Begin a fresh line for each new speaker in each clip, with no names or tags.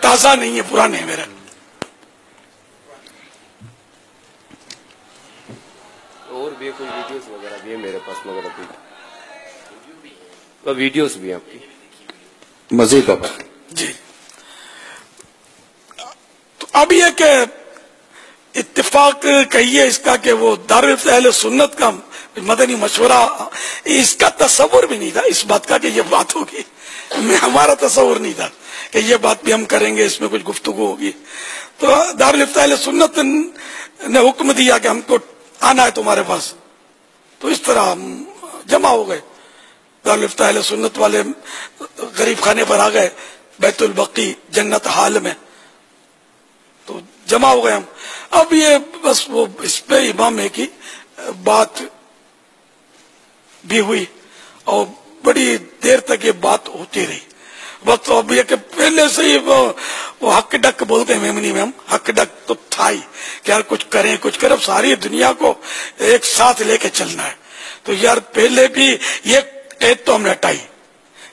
تازہ نہیں ہے، پرانے ہیں میرے.
اور بھی کوئی ویڈیوز وغیرہ بھی ہے میرے پاس، مگر ابھی ویڈیوز بھی ہیں آپ کی مزید.
جی. تو اب یہ کہ اتفاق کہیے اس کا کہ وہ دارالفتہ اہل سنت کا مدنی مشورہ، اس کا تصور بھی نہیں تھا اس بات کا کہ یہ بات ہوگی. ہمارا تصور نہیں تھا کہ یہ بات بھی ہم کریں گے، اس میں کچھ گفتگو ہوگی. تو دارالفتہ اہل سنت نے حکم دیا کہ ہم کو آنا ہے تمہارے پاس. تو اس طرح ہم جمع ہو گئے. دارالفتہ اہل سنت والے غریب خانے پر آ گئے، بیت البقی جنت حال میں. تو جمع ہو گئے ہم. اب یہ بس وہ اس پہ امام کی بات بھی ہوئی اور بڑی دیر تک یہ بات ہوتی رہی. وقت اب یہ کہ پہلے سے ہی وہ حق ڈک بولتے ہیں میمنی میں، ہم حق ڈک تو تھا ہی کہ یار کچھ کریں کچھ کریں، ساری دنیا کو ایک ساتھ لے کے چلنا ہے. تو یار پہلے بھی یہ قید تو ہم نے ہٹائی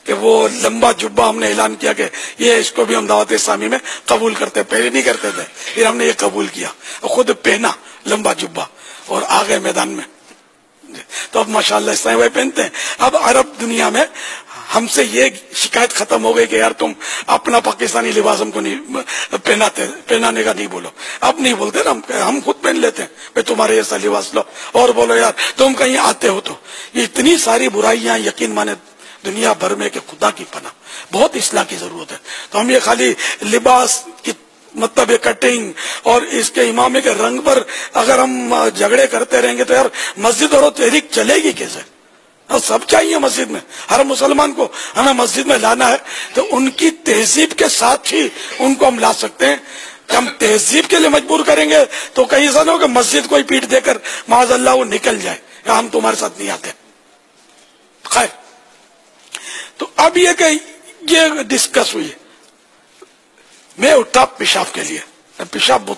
کہ وہ لمبا جبہ ہم نے اعلان کیا کہ یہ اس کو بھی ہم دعوت اسلامی میں قبول کرتے، پہلے نہیں کرتے تھے، پھر ہم نے یہ قبول کیا اور خود پہنا لمبا جبہ اور آ گئے میدان میں. تو اب ماشاءاللہ اس طرح وہ پہنتے ہیں. اب عرب دنیا میں ہم سے یہ شکایت ختم ہو گئی کہ یار تم اپنا پاکستانی لباس ہم کو نہیں پہنانے کا نہیں بولو. اب نہیں بولتے نا، ہم خود پہن لیتے ہیں بھائی تمہارے ایسا لباس لو اور بولو یار تم کہیں آتے ہو. تو یہ اتنی ساری برائیاں یقین مانے دنیا بھر میں کہ خدا کی پناہ بہت اصلاح کی ضرورت ہے. تو ہم یہ خالی لباس کی مطلب یہ کٹنگ اور اس کے امامے کے رنگ پر اگر ہم جھگڑے کرتے رہیں گے تو یار مسجد اور تحریک چلے گی کیسے؟ سب چاہیے مسجد میں، ہر مسلمان کو ہمیں مسجد میں لانا ہے. تو ان کی تہذیب کے ساتھ ہی ان کو ہم لا سکتے ہیں. کہ ہم تہذیب کے لیے مجبور کریں گے تو کہیں ایسا نہ ہو کہ مسجد کو ہی پیٹ دے کر معاذ اللہ وہ نکل جائے یا ہم تمہارے ساتھ نہیں آتے. خیر، تو اب یہ کہ یہ ڈسکس ہوئی. میں اٹھا پیشاب کے لیے، پیشاب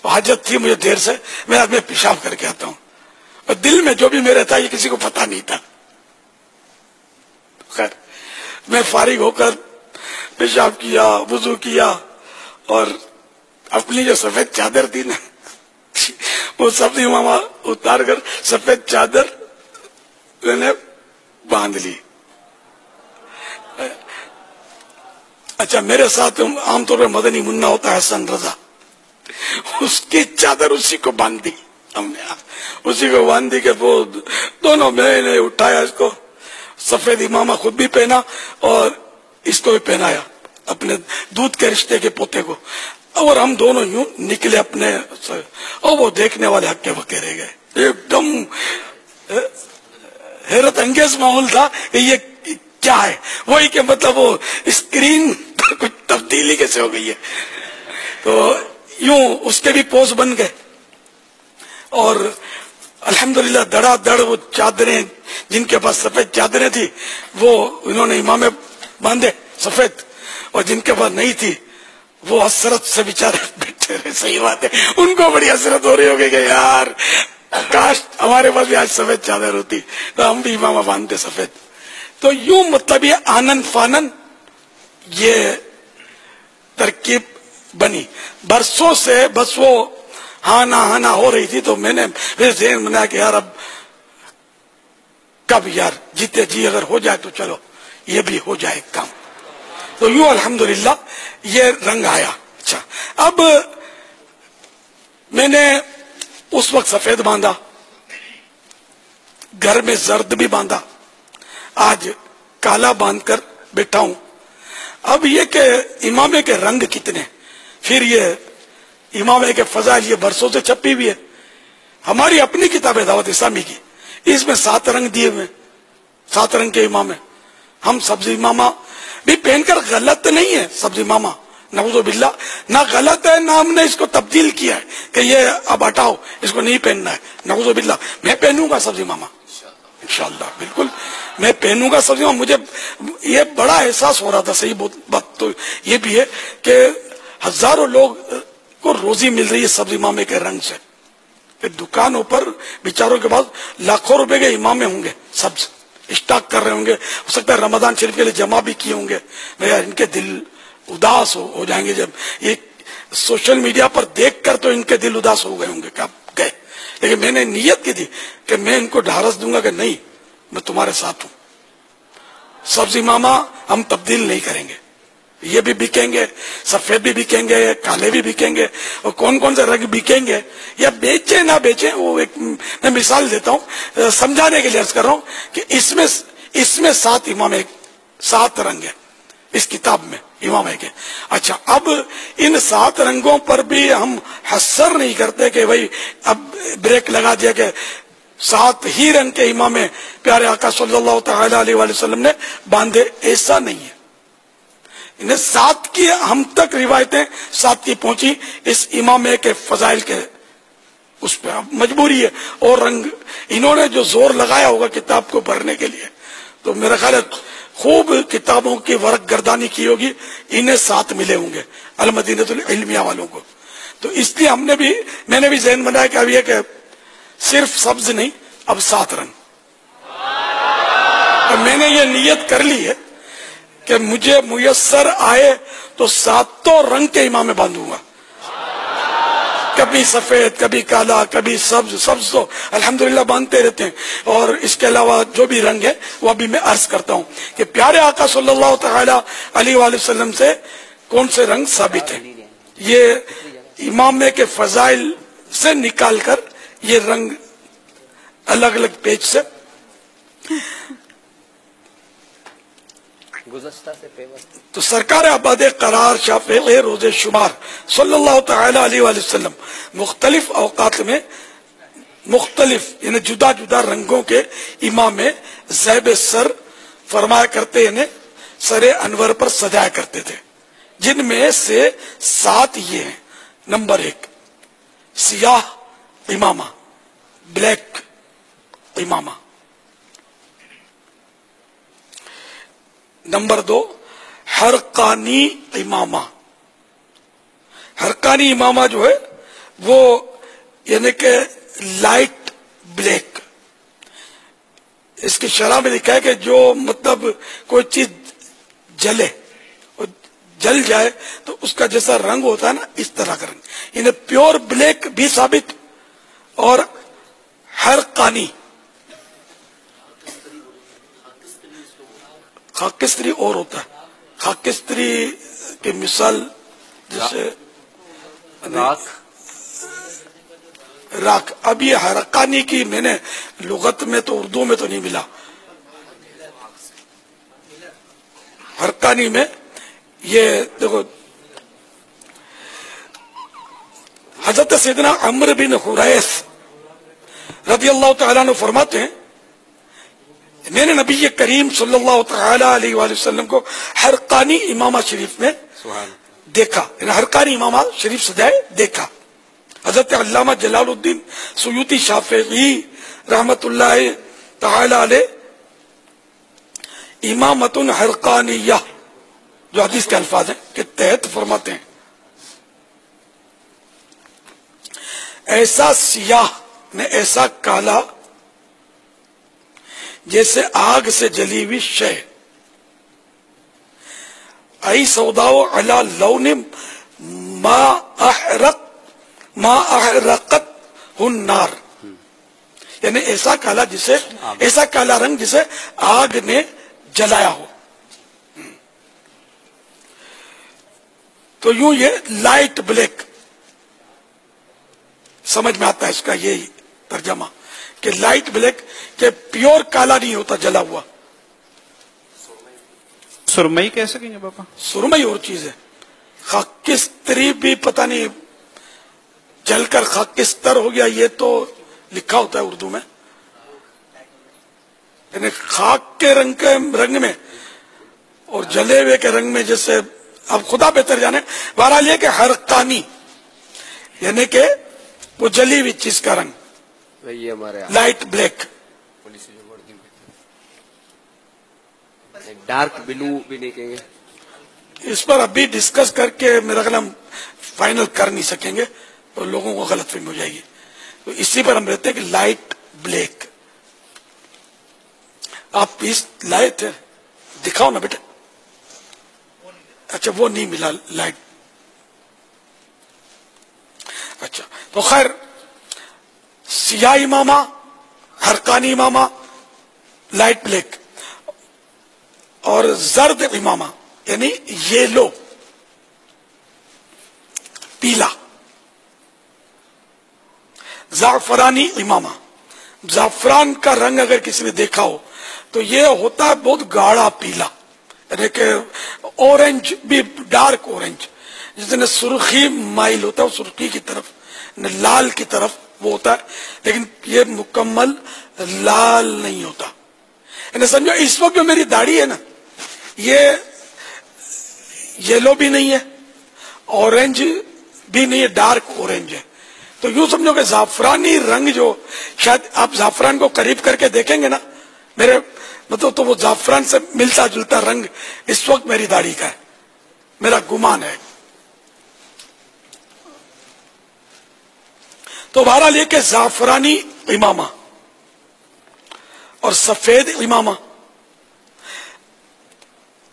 حاجت تھی مجھے دیر سے، میں پیشاب کر کے آتا ہوں. اور دل میں جو بھی میرے تھا یہ کسی کو پتا نہیں تھا. خیر، میں فارغ ہو کر پیشاب کیا، وضو کیا اور اپنی جو سفید چادر تھی نا وہ سبزی ماما اتار کر سفید چادر میں نے باندھ لی. اچھا، میرے ساتھ عام طور پہ مدنی منا ہوتا ہے حسن رضا، اس کی چادر اسی کو باندھ دی ہم نے، اسی کو باندھ دی کہ وہ دونوں میں نے اٹھایا اس کو، سفید امامہ خود بھی پہنا اور اس کو بھی پہنایا اپنے دودھ کے رشتے کے پوتے کو. اور ہم دونوں یوں نکلے اپنے، اور وہ دیکھنے والے ہکے بکے رہ گئے. ایک دم حیرت انگیز ماحول تھا کہ یہ کیا ہے. وہی کہ مطلب وہ اسکرین پر کچھ تبدیلی کیسے ہو گئی ہے. تو یوں اس کے بھی پوز بن گئے اور الحمدللہ دڑا دڑ وہ چادریں جن کے پاس سفید چادریں تھی وہ انہوں نے امامے باندھے سفید، اور جن کے پاس نہیں تھی وہ حسرت سے بیچارے بیٹھے رہے. صحیح بات ہے، ان کو بڑی حسرت ہو رہی ہوگی کہ یار کاش ہمارے پاس بھی آج سفید چادر ہوتی تو ہم بھی امامہ باندھتے سفید. تو یوں مطلب یہ آنن فانن یہ ترکیب بنی. برسوں سے بس وہ ہانا ہانا ہو رہی تھی. تو میں نے میرے ذہن بنایا کہ یار اب کب یار جیتے جی اگر ہو جائے تو چلو یہ بھی ہو جائے کام. تو یوں الحمدللہ یہ رنگ آیا. اچھا، اب میں نے اس وقت سفید باندھا، گھر میں زرد بھی باندھا، آج کالا باندھ کر بیٹھا ہوں. اب یہ کہ امامے کے رنگ کتنے، پھر یہ امامے کے فضائل یہ برسوں سے چھپی ہوئی ہے. ہماری اپنی کتاب ہے دعوت اسلامی کی، اس میں 7 رنگ دیے ہوئے، 7 رنگ کے امامے. ہم سبزی امامہ بھی پہن کر غلط نہیں ہے، سبزی امامہ نعوذ باللہ نہ غلط ہے نہ ہم نے اس کو تبدیل کیا ہے کہ یہ اب ہٹاؤ اس کو نہیں پہننا ہے. نعوذ باللہ میں پہنوں گا سبزی امامہ انشاءاللہ، بالکل میں پہنوں گا سبزی امامہ. مجھے یہ بڑا احساس ہو رہا تھا. صحیح بات تو یہ بھی ہے کہ ہزاروں لوگ کو روزی مل رہی ہے سبزی امامے کے رنگ سے. کہ دکانوں پر بیچاروں کے پاس لاکھوں روپے کے امامے ہوں گے، سبز اسٹاک کر رہے ہوں گے، ہو سکتا ہے رمضان شریف کے لیے جمع بھی کیے ہوں گے. بھیا ان کے دل اداس ہو جائیں گے. جب یہ سوشل میڈیا پر دیکھ کر تو ان کے دل اداس ہو گئے ہوں گے کہ آپ گئے, لیکن میں نے نیت کی تھی کہ میں ان کو ڈھارس دوں گا کہ نہیں, میں تمہارے ساتھ ہوں. سبز امامہ ہم تبدیل نہیں کریں گے, یہ بھی بکیں گے, سفید بھی بکیں گے, کالے بھی بکیں گے, اور کون کون سے رنگ بکیں گے یا بیچیں نہ بیچیں, وہ ایک میں مثال دیتا ہوں سمجھانے کے لیے عرض کر رہا ہوں کہ اس میں 7 امام 7 رنگ ہیں اس کتاب میں, امام ہے کہ اچھا اب ان 7 رنگوں پر بھی ہم حسر نہیں کرتے کہ بھائی اب بریک لگا دیا کہ 7 ہی رنگ کے امام پیارے آقا صلی اللہ تعالی علیہ وآلہ وسلم نے باندھے, ایسا نہیں ہے. انہیں 7 کی ہم تک روایتیں 7 کی پہنچی اس امام کے فضائل کے اس پہ مجبوری ہے. اور رنگ انہوں نے جو زور لگایا ہوگا کتاب کو بھرنے کے لیے, تو میرا خیال ہے خوب کتابوں کی ورق گردانی کی ہوگی, انہیں 7 ملے ہوں گے المدینۃ العلمیہ والوں کو. تو اس لیے میں نے بھی ذہن بنایا کہ اب یہ کہ صرف سبز نہیں, اب 7 رنگ. اور میں نے یہ نیت کر لی ہے کہ مجھے میسر آئے تو 7 رنگ کے امام باندھوں گا, کبھی سفید, کبھی کالا, کبھی سبز تو الحمدللہ باندھتے رہتے ہیں. اور اس کے علاوہ جو بھی رنگ ہے وہ ابھی میں عرض کرتا ہوں کہ پیارے آقا صلی اللہ تعالی علیہ وآلہ وسلم سے کون سے رنگ ثابت ہیں. یہ امام کے فضائل سے نکال کر یہ رنگ الگ الگ پیج سے
گزشتہ سے پیوست.
تو سرکار آباد قرار شافع روز شمار صلی اللہ تعالی علیہ وآلہ وسلم مختلف اوقات میں مختلف یعنی جدا جدا رنگوں کے امام زیب سر فرمایا کرتے, یعنی سر انور پر سجایا کرتے تھے, جن میں سے 7 یہ ہیں. نمبر 1 سیاہ امامہ, بلیک امامہ. نمبر 2 حرقانی امامہ. حرقانی امامہ جو ہے وہ یعنی کہ لائٹ بلیک. اس کی شرح میں لکھا ہے کہ جو مطلب کوئی چیز جلے, جل جائے تو اس کا جیسا رنگ ہوتا ہے نا, اس طرح کا رنگ, یعنی پیور بلیک بھی ثابت. اور حرقانی خاکستری اور ہوتا ہے. خاکستری کی مثال جیسے راک. اب یہ حرقانی کی میں نے لغت میں تو اردو میں تو نہیں ملا. حرقانی میں یہ دیکھو حضرت سیدنا عمرو بن حریث رضی اللہ تعالیٰ عنہ فرماتے ہیں میں نے نبی کریم صلی اللہ تعالی علیہ وآلہ وسلم کو حرقانی امامہ شریف میں دیکھا, یعنی حرقانی امامہ شریف سجائے دیکھا. حضرت علامہ جلال الدین سیوطی شافعی رحمت اللہ تعالی علیہ امامۃ حرقانیہ جو حدیث کے الفاظ ہیں کے تحت فرماتے ہیں ایسا سیاہ نے ایسا کالا جیسے آگ سے جلی ہوئی شے, ای سوداؤ علی لون ما احرقت النار, یعنی ایسا کالا جسے ایسا کالا رنگ جسے آگ نے جلایا ہو. تو یوں یہ لائٹ بلیک سمجھ میں آتا ہے اس کا یہی ترجمہ کہ لائٹ بلیک کہ پیور کالا نہیں ہوتا جلا ہوا.
سرمئی کیسے کہیں گے پاپا؟
سرمئی اور چیز ہے, خاکستری بھی پتہ نہیں جل کر خاکستر ہو گیا, یہ تو لکھا ہوتا ہے اردو میں, یعنی خاک کے رنگ میں اور جلے ہوئے کے رنگ میں, جیسے اب خدا بہتر جانے. بہرحال یہ کہ حرقانی یعنی کہ وہ جلی ہوئی چیز کا رنگ,
یہ ہمارے
لائٹ بلیک.
ڈارک بلو بھی نہیں کہیں گے.
اس پر ابھی ڈسکس کر کے میرا خیال ہم فائنل کر نہیں سکیں گے اور لوگوں کو غلط فہمی ہو جائے گی. تو اسی پر ہم رہتے ہیں کہ لائٹ بلیک. آپ پیس لائے تھے, دکھاؤ نا بیٹے. اچھا وہ نہیں ملا لائٹ. اچھا تو خیر سیاہ امامہ، ہرقانی امامہ لائٹ بلیک، اور زرد امامہ یعنی یلو پیلا، زعفرانی امامہ. زعفران کا رنگ اگر کسی نے دیکھا ہو تو یہ ہوتا ہے بہت گاڑھا پیلا، یعنی کہ اورنج بھی ڈارک اورنج، جس میں سرخی مائل ہوتا ہے سرخی کی طرف، لال کی طرف وہ ہوتا ہے، لیکن یہ مکمل لال نہیں ہوتا. یعنی سمجھو اس وقت جو میری داڑھی ہے نا یہ یلو بھی نہیں ہے، اورنج بھی نہیں ہے، ڈارک اورنج ہے. تو یوں سمجھو کہ زعفرانی رنگ جو شاید آپ زعفران کو قریب کر کے دیکھیں گے نا میرے مطلب، تو وہ زعفران سے ملتا جلتا رنگ اس وقت میری داڑھی کا ہے، میرا گمان ہے. تو بہرحال یہ کہ زعفرانی امامہ اور سفید امامہ.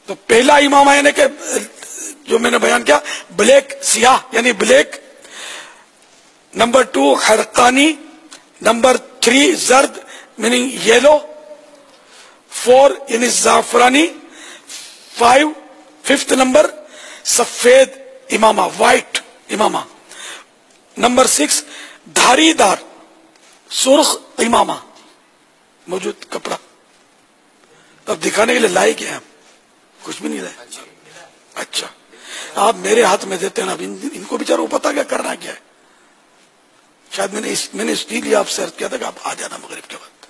تو پہلا امامہ یعنی کہ جو میں نے بیان کیا بلیک سیاہ یعنی بلیک، نمبر 2 ہرقانی، نمبر 3 زرد میننگ یلو، 4 یعنی زعفرانی، 5 نمبر سفید امامہ وائٹ امامہ، نمبر 6 دھاری دار سرخ امامہ موجود کپڑا. اب دکھانے کے لیے لائے کیا ہے؟ کچھ بھی نہیں لائے. اچھا آپ میرے ہاتھ میں دیتے ہیں نا، اب ان کو بیچاروں کو پتا کیا کرنا کیا ہے. شاید میں نے اس لیے آپ سے عرض کیا تھا کہ آپ آ جانا مغرب کے وقت،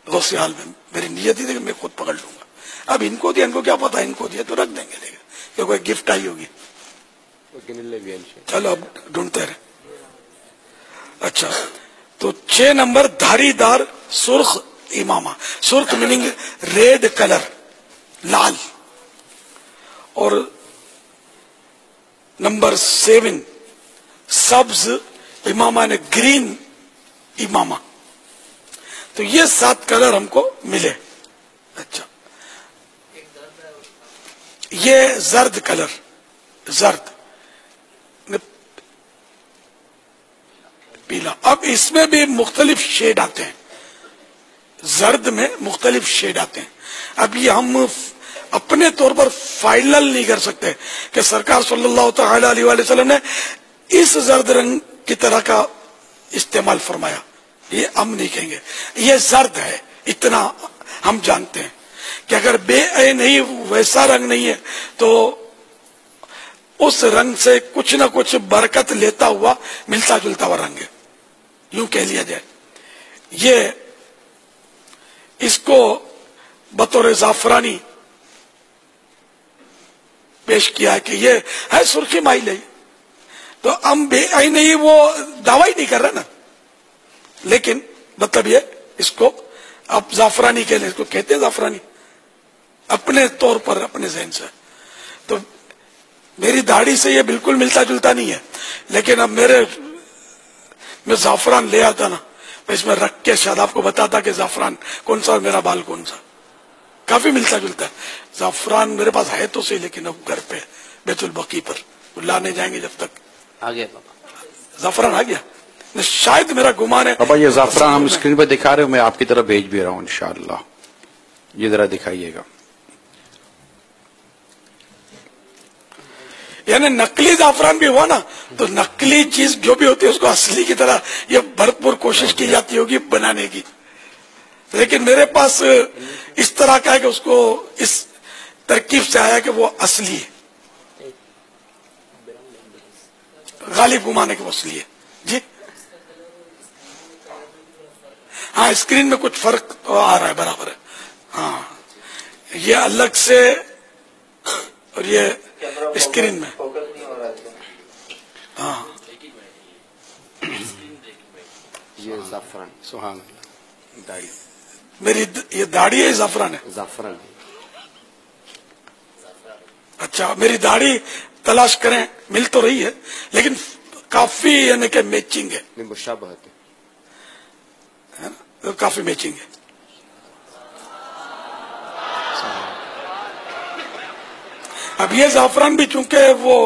غصے حال میں میری نیت ہی تھی کہ میں خود پکڑ لوں گا. اب ان کو دیا، ان کو کیا پتا، ان کو دیا تو رکھ دیں گے، لیکن کہ کوئی گفٹ آئی ہوگی. چلو اب ڈھونڈتے رہے. اچھا تو 6 نمبر دھاری دار سرخ امامہ، سرخ میننگ ریڈ کلر، لال، اور نمبر 7 سبز امامہ نے گرین امامہ. تو یہ 7 کلر ہم کو ملے. اچھا یہ زرد کلر، زرد پیلا. اب اس میں بھی مختلف شیڈ آتے ہیں، زرد میں مختلف شیڈ آتے ہیں. اب یہ ہم اپنے طور پر فائنل نہیں کر سکتے کہ سرکار صلی اللہ تعالی علیہ وآلہ وسلم نے اس زرد رنگ کی طرح کا استعمال فرمایا، یہ ہم نہیں کہیں گے. یہ زرد ہے اتنا ہم جانتے ہیں کہ اگر بے اے نہیں، ویسا رنگ نہیں ہے تو اس رنگ سے کچھ نہ کچھ برکت لیتا ہوا ملتا جلتا ہوا رنگ ہے، یوں کہہ لیا جائے. یہ اس کو بطور زعفرانی پیش کیا ہے کہ یہ ہے سرخی مائل ہے. تو ہم بے آئی نہیں وہ دعوی نہیں کر رہے نا، لیکن مطلب یہ اس کو آپ زعفرانی کہہ لیں، اس کو کہتے ہیں زعفرانی اپنے طور پر، اپنے ذہن سے. تو میری داڑھی سے یہ بالکل ملتا جلتا نہیں ہے، لیکن اب میں زعفران لے آتا نا، میں اس میں رکھ کے شاید آپ کو بتاتا کہ زعفران کون سا اور میرا بال کون سا. کافی ملتا جلتا ہے. زعفران میرے پاس ہے تو صحیح، لیکن اب گھر پہ بیت البقیع پر لانے جائیں گے جب تک.
آ گیا پاپا
زعفران آ گیا، شاید میرا گمان ہے.
پاپا یہ زعفران ہم اسکرین پہ دکھا رہے ہو، میں آپ کی طرف بھیج بھی رہا ہوں انشاءاللہ. یہ ذرا دکھائیے گا.
یعنی نقلی زعفران بھی ہوا نا، تو نقلی چیز جو بھی ہوتی ہے اس کو اصلی کی طرح یہ بھرپور کوشش کی جاتی ہوگی بنانے کی. لیکن میرے پاس اس طرح کا ہے کہ اس کو اس ترکیب سے آیا کہ وہ اصلی ہے، غالب گمان ہے کہ وہ اصلی ہے. جی ہاں اسکرین میں کچھ فرق آ رہا ہے، برابر ہے. ہاں یہ الگ سے اور یہ اسکرین میں. ہاں
یہ زعفران،
سبحان اللہ.
داڑھی
میری یہ داڑھی ہے، زعفران ہے.
زعفران.
اچھا میری داڑھی تلاش کریں، مل تو رہی ہے لیکن کافی یعنی کہ میچنگ ہے،
نہیں مشابہت ہے
نا؟ کافی میچنگ ہے. اب یہ زعفران بھی چونکہ وہ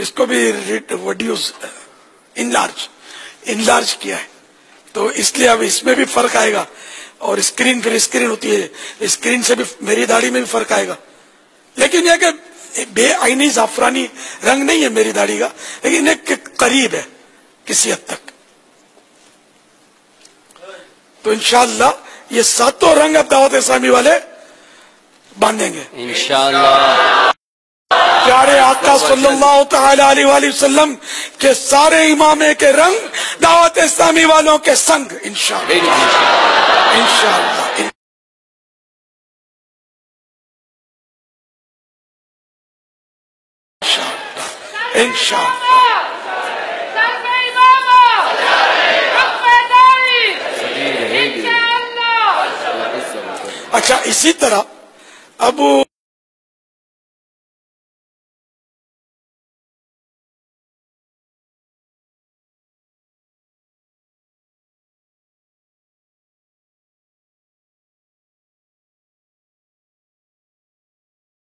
اس کو بھی ریڈیوس انلارج کیا ہے، تو اس لیے اب اس میں بھی فرق آئے گا، اور اسکرین پھر اسکرین ہوتی ہے، اسکرین سے بھی میری داڑھی میں بھی فرق آئے گا. لیکن یہ کہ بے آئینی زعفرانی رنگ نہیں ہے میری داڑھی کا، لیکن ایک قریب ہے کسی حد تک. تو انشاءاللہ یہ ساتوں رنگ اب دعوت اسلامی والے باندھیں گے
انشاءاللہ.
پیارے آقا صلی اللہ تعالی علیہ وآلہ وسلم کے سارے امامے کے رنگ دعوت اسلامی والوں کے سنگ انشاءاللہ انشاءاللہ انشاءاللہ. اچھا اسی طرح اب